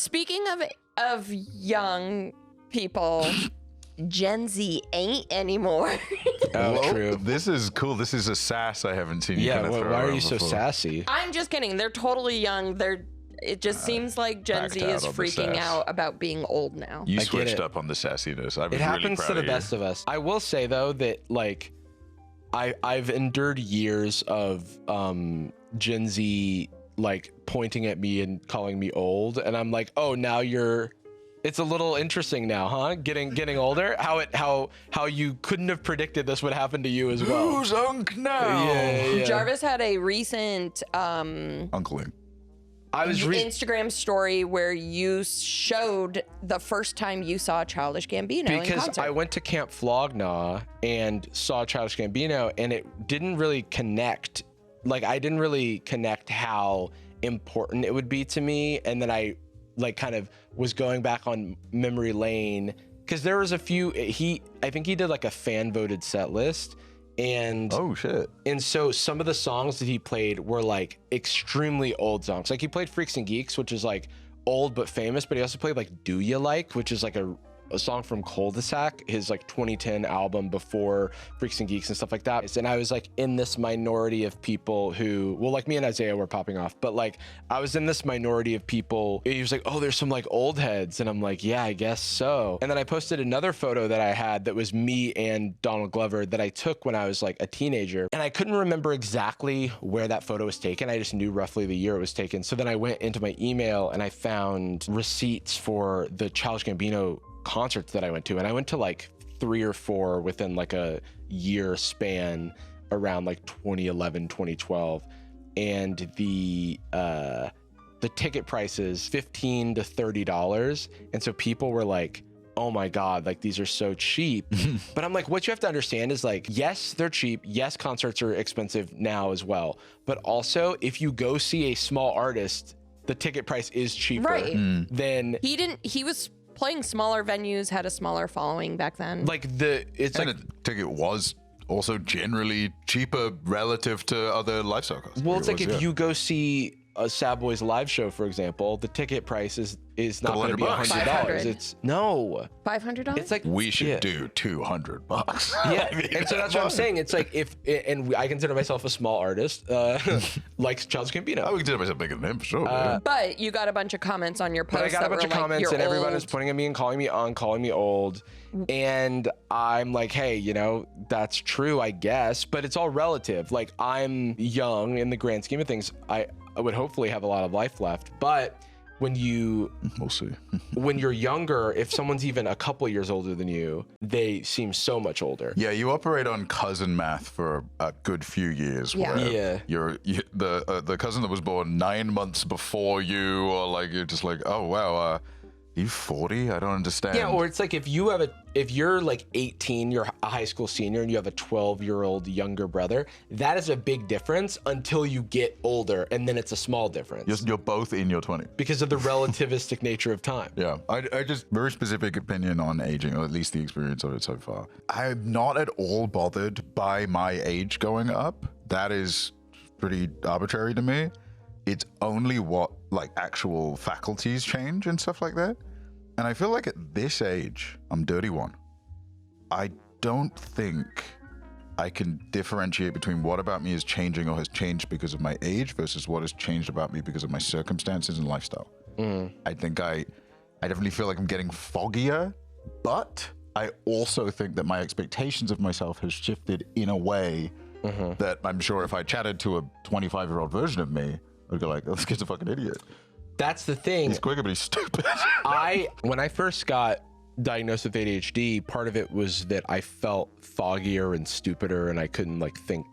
Speaking of young people, Gen Z ain't anymore. Oh, true. This is cool. This is a sass I haven't seen. Yeah, you why are you so sassy? I'm just kidding. They're totally young. It just seems like Gen Z is freaking out about being old now. You switched up on the sassiness. It happens to the best of us. I will say though that like I've endured years of Gen Z like pointing at me and calling me old, and I'm like, oh, now it's a little interesting now, huh? Getting older. How you couldn't have predicted this would happen to you as well. Who's Unc now? Yeah. Jarvis had a recent Uncling. I was Instagram story where you showed the first time you saw Childish Gambino in because concert. I went to Camp Flog Gnaw and saw Childish Gambino, and it didn't really connect. Like, I didn't really connect how important it would be to me, and then I like kind of was going back on memory lane because there was a few. I think he did like a fan voted set list. And oh shit. And so some of the songs that he played were like extremely old songs. Like he played Freaks and Geeks, which is like old but famous, but he also played like Do You Like, which is like a song from Cul-de-sac, his like 2010 album before Freaks and Geeks and stuff like that. And I was like in this minority of people who, well, like me and Isaiah were popping off, but like I was in this minority of people. He was like, oh, there's some like old heads. And I'm like, yeah, I guess so. And then I posted another photo that I had that was me and Donald Glover that I took when I was like a teenager. And I couldn't remember exactly where that photo was taken. I just knew roughly the year it was taken. So then I went into my email and I found receipts for the Childish Gambino concerts that I went to, and I went to like 3 or 4 within like a year span around like 2011, 2012, and the ticket prices $15 to $30, and so people were like, oh my god, like these are so cheap. But I'm like, what you have to understand is like, yes, they're cheap, yes, concerts are expensive now as well, but also if you go see a small artist, the ticket price is cheaper than he was playing smaller venues, had a smaller following back then. Like the ticket was also generally cheaper relative to other lifestyle costs. Well, it's like if you go see a Sad Boys live show, for example, the ticket price is not going to be $100. It's no $500. It's like we should do $200. Yeah, and so that's what I'm saying. It's like and I consider myself a small artist, like Childish Gambino. I would consider myself bigger than him for sure. But you got a bunch of comments on your post. But I got a bunch of comments, and everyone was pointing at me and calling me old. And I'm like, hey, you know, that's true, I guess, but it's all relative. Like, I'm young in the grand scheme of things. I would hopefully have a lot of life left, but we'll see. When you're younger, if someone's even a couple years older than you, they seem so much older. Yeah, you operate on cousin math for a good few years. Yeah. You're the cousin that was born 9 months before you, or like you're just like, oh wow, you 40? I don't understand. Yeah, or it's like if you're like 18, you're a high school senior, and you have a 12-year-old younger brother, that is a big difference until you get older, and then it's a small difference. You're both in your 20s. Because of the relativistic nature of time. Yeah, I just, very specific opinion on aging, or at least the experience of it so far. I'm not at all bothered by my age going up. That is pretty arbitrary to me. It's only what like actual faculties change and stuff like that. And I feel like at this age, I'm 31. I don't think I can differentiate between what about me is changing or has changed because of my age versus what has changed about me because of my circumstances and lifestyle. I think I definitely feel like I'm getting foggier, but I also think that my expectations of myself has shifted in a way that I'm sure if I chatted to a 25-year-old version of me, I'd go like, oh, this kid's a fucking idiot. That's the thing. He's quicker, but he's stupid. When I first got diagnosed with ADHD, part of it was that I felt foggier and stupider, and I couldn't like think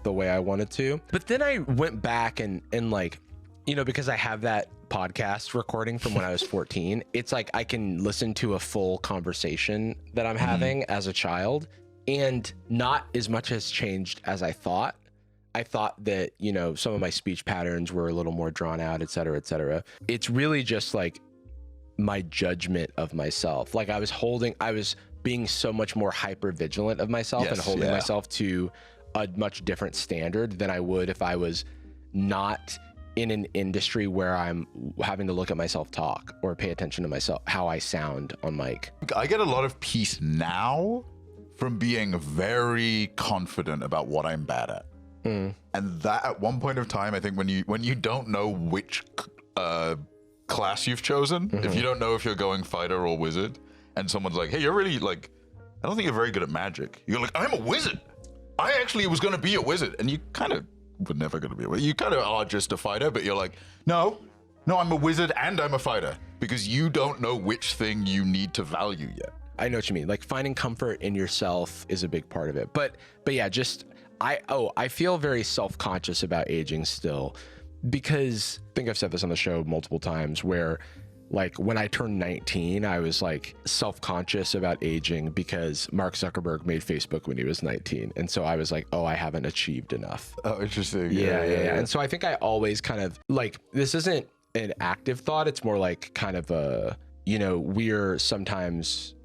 the way I wanted to. But then I went back and like, you know, because I have that podcast recording from when I was 14, it's like I can listen to a full conversation that I'm having as a child, and not as much has changed as I thought. I thought that, you know, some of my speech patterns were a little more drawn out, et cetera, et cetera. It's really just like my judgment of myself. Like I was being so much more hyper vigilant of myself and holding myself to a much different standard than I would if I was not in an industry where I'm having to look at myself talk or pay attention to myself, how I sound on mic. I get a lot of peace now from being very confident about what I'm bad at. And that at one point of time, I think when you don't know which class you've chosen, if you don't know if you're going fighter or wizard, and someone's like, hey, you're really like, I don't think you're very good at magic. You're like, I'm a wizard. I actually was going to be a wizard. And you kind of were never going to be a wizard. You kind of are just a fighter, but you're like, no, I'm a wizard and I'm a fighter, because you don't know which thing you need to value yet. I know what you mean. Like finding comfort in yourself is a big part of it. But yeah, just I feel very self-conscious about aging still, because I think I've said this on the show multiple times, where like when I turned 19, I was like self-conscious about aging because Mark Zuckerberg made Facebook when he was 19. And so I was like, oh, I haven't achieved enough. Oh, interesting. Yeah. And so I think I always kind of like, this isn't an active thought. It's more like kind of a, we're sometimes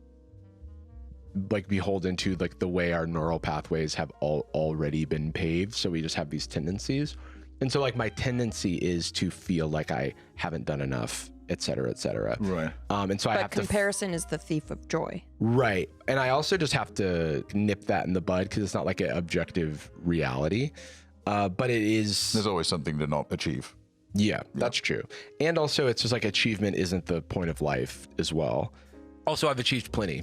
like beholden to like the way our neural pathways have already been paved. So we just have these tendencies. And so like my tendency is to feel like I haven't done enough, et cetera, et cetera. Right. And so I have comparison is the thief of joy. Right. And I also just have to nip that in the bud, because it's not like an objective reality. But it is. There's always something to not achieve. Yeah, that's true. And also it's just like achievement isn't the point of life as well. Also, I've achieved plenty,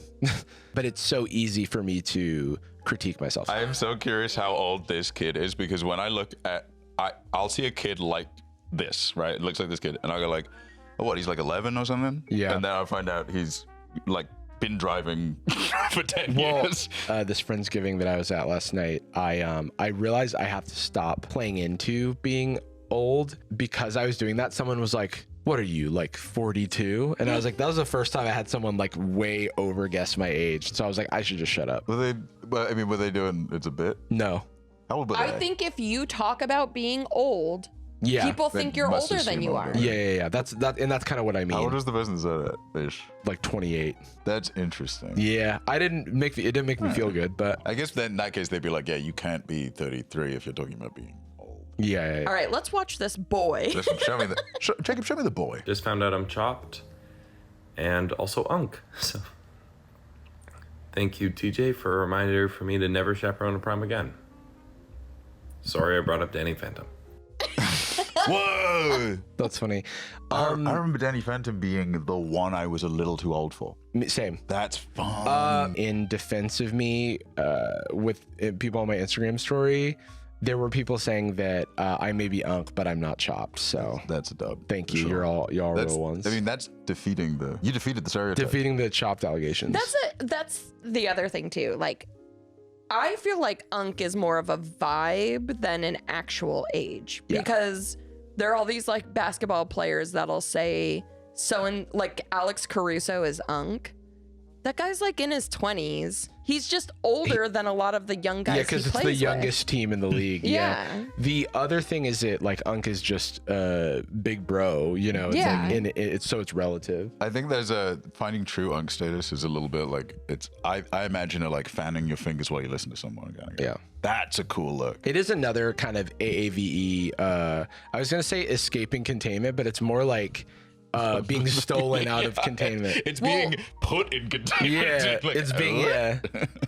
but it's so easy for me to critique myself. I am so curious how old this kid is, because when I look at, I'll see a kid like this, right? It looks like this kid, and I'll go like, oh, what? He's like 11 or something? Yeah. And then I'll find out he's like been driving for 10 years. This Friendsgiving that I was at last night, I realized I have to stop playing into being old, because I was doing that. Someone was like, what are you, like 42? And I was like, that was the first time I had someone like way over guess my age. So I was like, I should just shut up. Were they doing it's a bit? No. How old were they? I think if you talk about being old, Yeah. people think you're must older than assume you older. are. Yeah. That's kind of what I mean. How old is the person that said that, Fish? Like 28. That's interesting. Yeah. It didn't make me feel good, but I guess then in that case they'd be like, yeah, you can't be 33 if you're talking about being old. yeah. All right, let's watch this boy. Listen, Jacob, show me the boy. Just found out I'm chopped and also Unc. So thank you, TJ, for a reminder for me to never chaperone a prom again. Sorry I brought up Danny Phantom. Whoa! That's funny. I remember Danny Phantom being the one I was a little too old for. Same. That's fun. In defense of me, with people on my Instagram story, there were people saying that I may be Unc, but I'm not chopped. So That's a dub. thank for you. sure. Y'all That's, real ones. I mean, that's defeating you defeated the stereotype. Defeating the chopped allegations. That's the other thing too. Like, I feel like Unc is more of a vibe than an actual age, because there are all these like basketball players that'll say like Alex Caruso is Unc. That guy's like in his 20s. He's just older than a lot of the young guys. Yeah, because it's the youngest team in the league. Yeah. The other thing is that like Unc is just big bro. It's like it's relative. I think there's finding true Unc status is a little bit like I imagine it like fanning your fingers while you listen to someone again. Yeah. That's a cool look. It is another kind of AAVE. I was gonna say escaping containment, but it's more like being stolen out of containment. It's being put in containment. Yeah, Like, it's being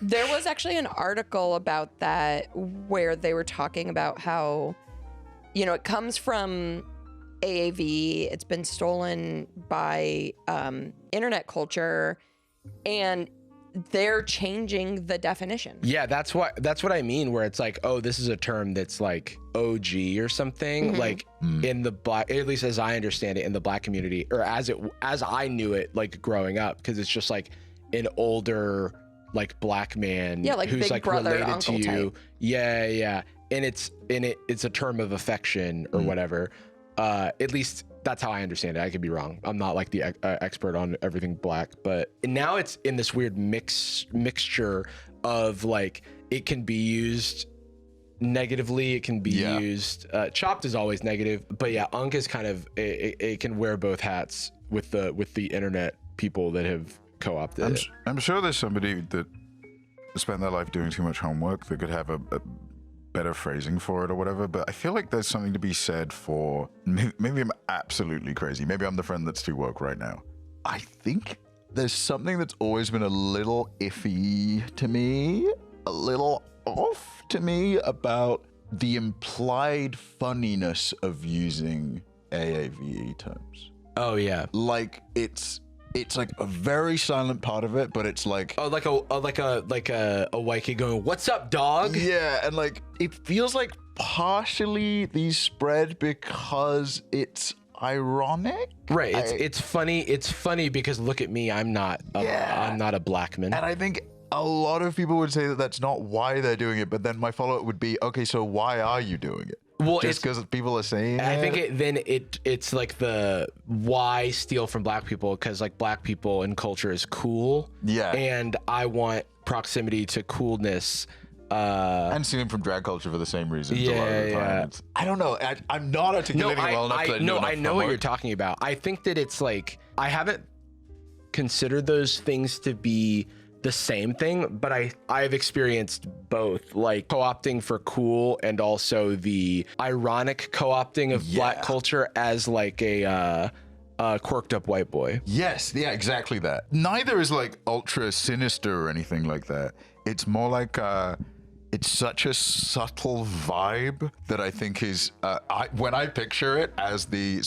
There was actually an article about that where they were talking about how, it comes from AAV. It's been stolen by internet culture, and they're changing the definition. Yeah, that's what I mean, where it's like, oh, this is a term that's like OG or something, like in the black, at least as I understand it, in the black community, or as I knew it like growing up, because it's just like an older like black man, like who's big like brother, related to uncle you. type. Yeah. And it's a term of affection or whatever. At least that's how I understand it. I could be wrong. I'm not like the expert on everything black, but now it's in this weird mixture of like, it can be used negatively, it can be used, chopped is always negative, but yeah, Unc is kind of, it can wear both hats with the internet people that have co-opted it. I'm sure there's somebody that spent their life doing too much homework that could have a better phrasing for it or whatever, but I feel like there's something to be said for, maybe I'm absolutely crazy. Maybe I'm the friend that's too woke right now. I think there's something that's always been a little iffy to me, a little off to me about the implied funniness of using AAVE terms. Oh yeah. Like it's like a very silent part of it, but it's like like a white kid going, "What's up, dog?" Yeah, and like it feels like partially these spread because it's ironic. Right. It's funny. It's funny because look at me. I'm not a black man. And I think a lot of people would say that that's not why they're doing it, but then my follow-up would be, okay, so why are you doing it? Well, just because people are saying I it? think it's like the why steal from black people, because like black people and culture is cool. Yeah. And I want proximity to coolness. And stealing from drag culture for the same reasons. A lot of the time. Yeah. I don't know. I'm not articulating well enough. I know what you're talking about. I think that it's like, I haven't considered those things to be the same thing, but I've experienced both, like co-opting for cool and also the ironic co-opting of black culture as like a quirked up white boy. Yes, yeah, exactly that. Neither is like ultra sinister or anything like that. It's more like it's such a subtle vibe that I think is when I picture it as the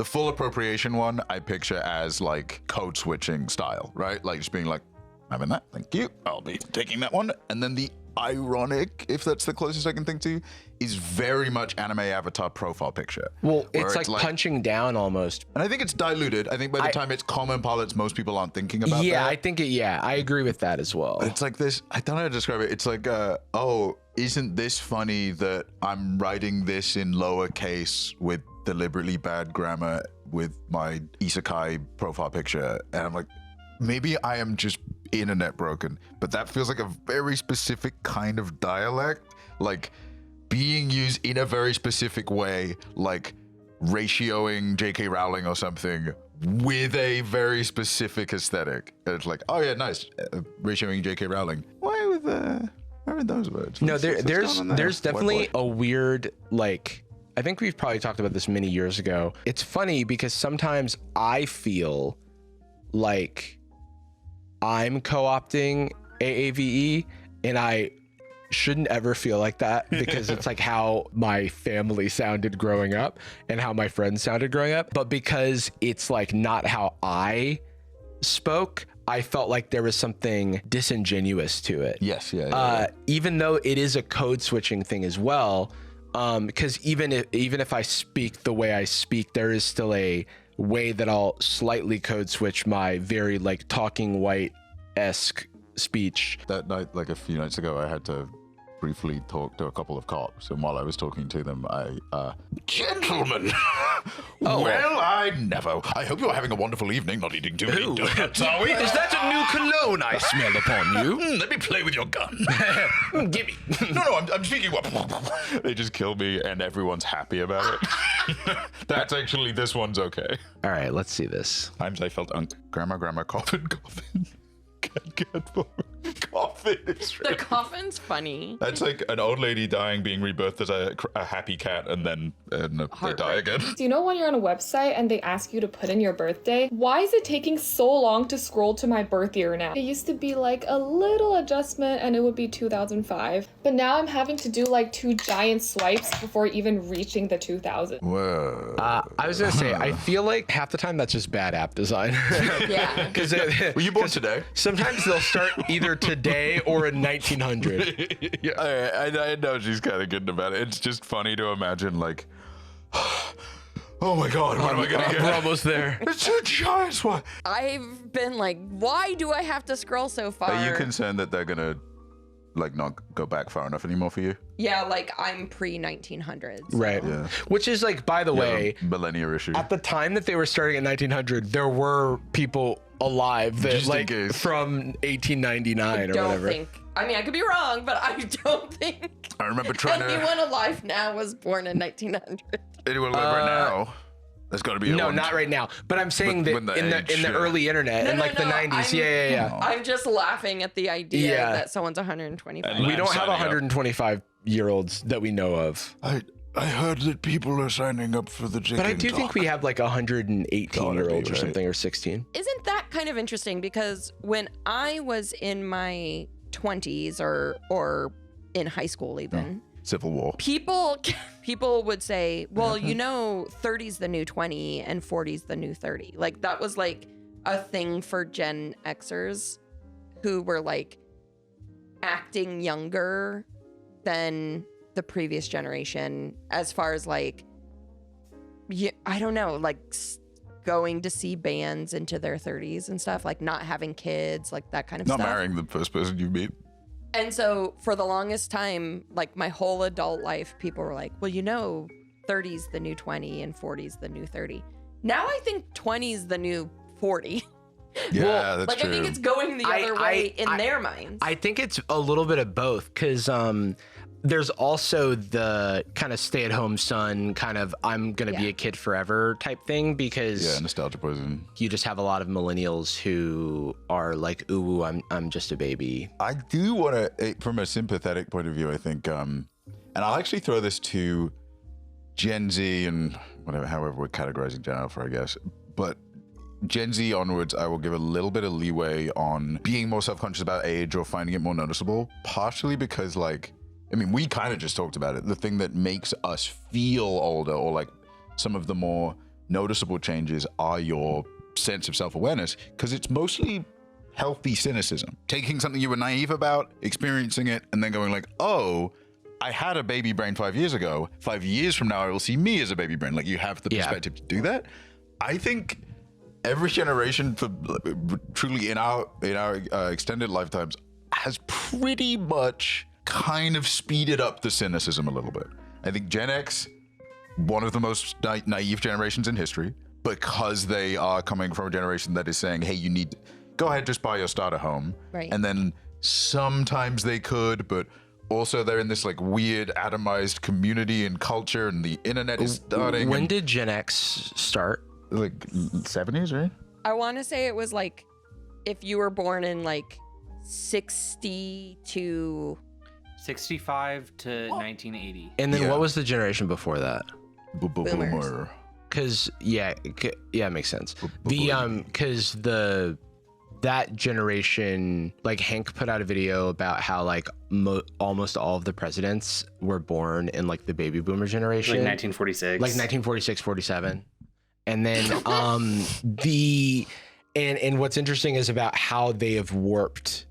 full appropriation one, I picture as like code switching style, right? Like just being like, having that, thank you, I'll be taking that one. And then the ironic, if that's the closest I can think to, is very much anime avatar profile picture. Well, it's like punching down almost. And I think it's diluted. I think by the time it's common parlance, most people aren't thinking about that. Yeah, I think I agree with that as well. It's like this, I don't know how to describe it. It's like, isn't this funny that I'm writing this in lowercase with deliberately bad grammar with my isekai profile picture? And I'm like, maybe I am just internet broken, but that feels like a very specific kind of dialect, like being used in a very specific way, like ratioing J.K. Rowling or something with a very specific aesthetic. And it's like, oh yeah, nice, ratioing J.K. Rowling. Why with those words? No, there's definitely a weird, like, I think we've probably talked about this many years ago. It's funny because sometimes I feel like I'm co-opting AAVE, and I shouldn't ever feel like that because it's like how my family sounded growing up and how my friends sounded growing up. But because it's like not how I spoke, I felt like there was something disingenuous to it. Yes, even though it is a code switching thing as well, because even if I speak the way I speak, there is still a way that I'll slightly code switch my very like talking white-esque speech. That night, like a few nights ago, I had to briefly talk to a couple of cops, and while I was talking to them, gentlemen, well, I never. I hope you're having a wonderful evening, not eating too many donuts, are we? Is that a new cologne I smell upon you? Let me play with your gun. Gimme. No, I'm speaking. They just kill me and everyone's happy about it. That's actually, this one's okay. All right, let's see this. Times I felt Grandma, coffin. Coffin is The coffin's funny. That's like an old lady dying, being rebirthed as a happy cat, and then they die again. Do you know when you're on a website and they ask you to put in your birthday? Why is it taking so long to scroll to my birth year now? It used to be like a little adjustment and it would be 2005. But now I'm having to do like 2 giant swipes before even reaching the 2000. Whoa. I was gonna say, I feel like half the time that's just bad app design. Yeah. Because Were you born today? sometimes they'll start either today or in 1900. Yeah, I know she's kind of good about it. It's just funny to imagine, like, oh my god, what am I gonna get? We're almost there. It's a giant swine. I've been like, why do I have to scroll so far? Are you concerned that they're gonna like not go back far enough anymore for you? Yeah, like I'm pre-1900s. Right. Yeah. Which is like, by the way, millennia issue. at the time that they were starting in 1900, there were people alive that Just in like case. from 1899 or Don't whatever. think. I mean, I could be wrong, but I don't think I remember trying to. anyone alive now was born in 1900. Anyone alive right now? There's got to be No, not right now. But I'm saying When that the in the early internet, No, in no, like the no, 90s. I'm- Yeah. I'm just laughing at the idea Yeah. that someone's 125. And We don't have signing up. 125-year-olds that we know of. I heard that people are signing up for the chicken But I do think we have like 118-year-olds or right. something, or 16. Isn't that kind of interesting? Because when I was in my 20s or in high school even, Civil War. people would say, well, 30's the new 20 and 40's the new 30. Like that was like a thing for Gen Xers who were like acting younger than the previous generation as far as like, I don't know, like going to see bands into their 30s and stuff, like not having kids, like that kind of Not stuff. marrying the first person you meet. And so for the longest time, like my whole adult life, people were like, well, 30's the new 20 and 40's the new 30. Now I think 20's the new 40. Yeah, that's Like true. I think it's going the other way in their minds. I think it's a little bit of both, because there's also the kind of stay-at-home son, kind of I'm gonna be a kid forever type thing, because nostalgia poison. you just have a lot of millennials who are like, ooh, I'm just a baby. I do want to, from a sympathetic point of view, I think, and I'll actually throw this to Gen Z and however we're categorizing Gen Alpha, I guess, but Gen Z onwards, I will give a little bit of leeway on being more self-conscious about age or finding it more noticeable, partially because we kind of just talked about it. The thing that makes us feel older, or like some of the more noticeable changes, are your sense of self-awareness, because it's mostly healthy cynicism. Taking something you were naive about, experiencing it, and then going like, oh, I had a baby brain 5 years ago. 5 years from now, I will see me as a baby brain. Like, you have the perspective to do that. I think every generation, for truly in our extended lifetimes, has pretty much kind of speeded up the cynicism a little bit. I think Gen X, one of the most naive generations in history, because they are coming from a generation that is saying, hey, you need, go ahead, just buy your starter home. Right. And then sometimes they could, but also they're in this like weird atomized community and culture, and the internet is starting. When did Gen X start? Like 70s, right? I want to say it was like if you were born in like 60 to 65 to 1980. And then Yeah. what was the generation before that? Boomers. Boomer. Because it makes sense. Because that generation, like Hank put out a video about how like almost all of the presidents were born in like the baby boomer generation, Like 1946. like 1946, 47. And then and what's interesting is about how they have warped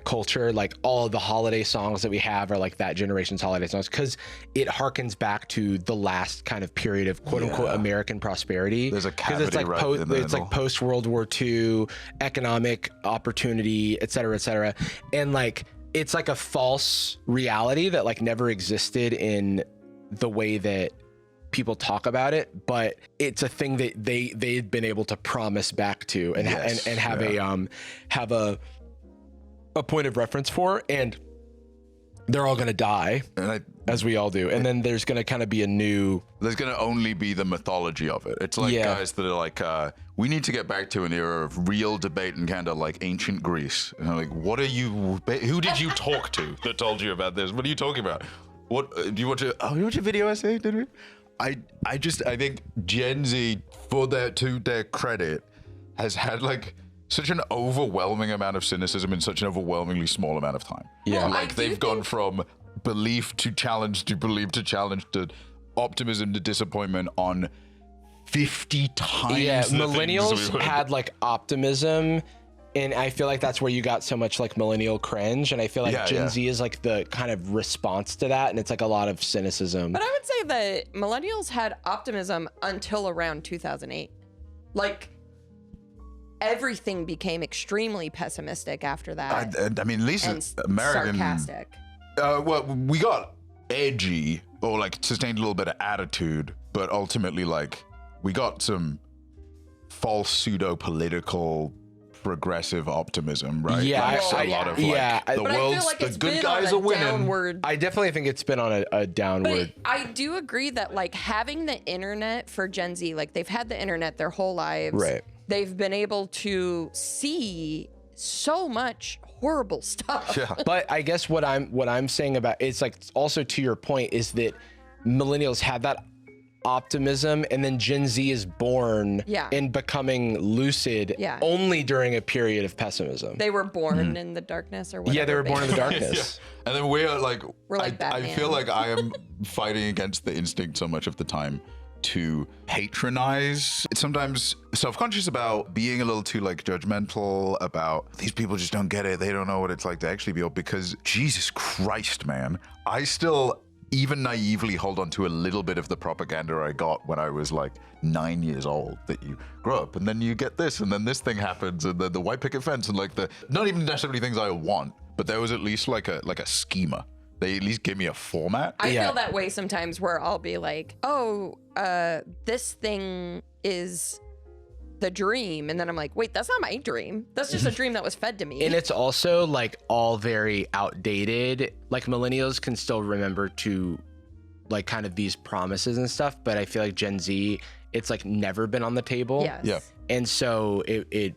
culture. Like all of the holiday songs that we have are like that generation's holiday songs, because it harkens back to the last kind of period of quote unquote American prosperity. There's a 'Cause it's cavity like right in the it's like middle. post World War II economic opportunity, et cetera, and like it's like a false reality that like never existed in the way that people talk about it, but it's a thing that they've been able to promise back to and Yes, and have a point of reference for, and they're all gonna die, And as we all do, and then there's gonna kind of be a new. there's going to only be the mythology of it. It's like guys that are like, we need to get back to an era of real debate and kind of like ancient Greece. And I'm like, what are you, who did you talk to that told you about this? What are you talking about? What, do you want to, you watch a video essay, did we? I think Gen Z, to their credit, has had like such an overwhelming amount of cynicism in such an overwhelmingly small amount of time. Yeah. Well, I Like do they've gone think- from belief to challenge to belief to challenge to optimism to disappointment on 50 times. Yeah, the things millennials we would- had like optimism, and I feel like that's where you got so much like millennial cringe, and I feel like Yeah, Gen yeah. Z is like the kind of response to that, and it's like a lot of cynicism. But I would say that millennials had optimism until around 2008. Like, everything became extremely pessimistic after that. I mean, at least and American. sarcastic. Well, we got edgy or like sustained a little bit of attitude, but ultimately, like, we got some false pseudo political progressive optimism, right? Yeah, Like, I- a lot of yeah, like, the But I feel world's like the it's good been guys on are a winning. downward. I definitely think it's been on a downward. But I do agree that like having the internet for Gen Z, like they've had the internet their whole lives. Right. They've been able to see so much horrible stuff. Yeah. But I guess what I'm saying about it's like also to your point is that millennials had that optimism, and then Gen Z is born Yeah. in becoming lucid Yeah. only during a period of pessimism. They were born in the darkness or whatever. Yeah, they were born in the basically. darkness. And then we are like, We're like I Batman. feel like I am fighting against the instinct so much of the time to patronize. It's sometimes self-conscious about being a little too like judgmental about these people just don't get it. They don't know what it's like to actually be old, because Jesus Christ, man, I still even naively hold on to a little bit of the propaganda I got when I was like 9 years old, that you grow up and then you get this and then this thing happens and then the white picket fence and like the not even necessarily things I want, but there was at least like a schema. They at least give me a format. I Yeah. feel that way sometimes where I'll be like, oh, this thing is the dream. And then I'm like, wait, that's not my dream. That's just a dream that was fed to me. And it's also like all very outdated. Like millennials can still remember to like kind of these promises and stuff, but I feel like Gen Z, it's like never been on the table. Yes. Yeah. And so it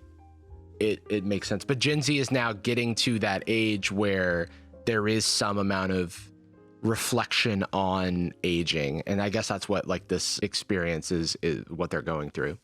makes sense. But Gen Z is now getting to that age where there is some amount of reflection on aging. And I guess that's what like this experience is what they're going through.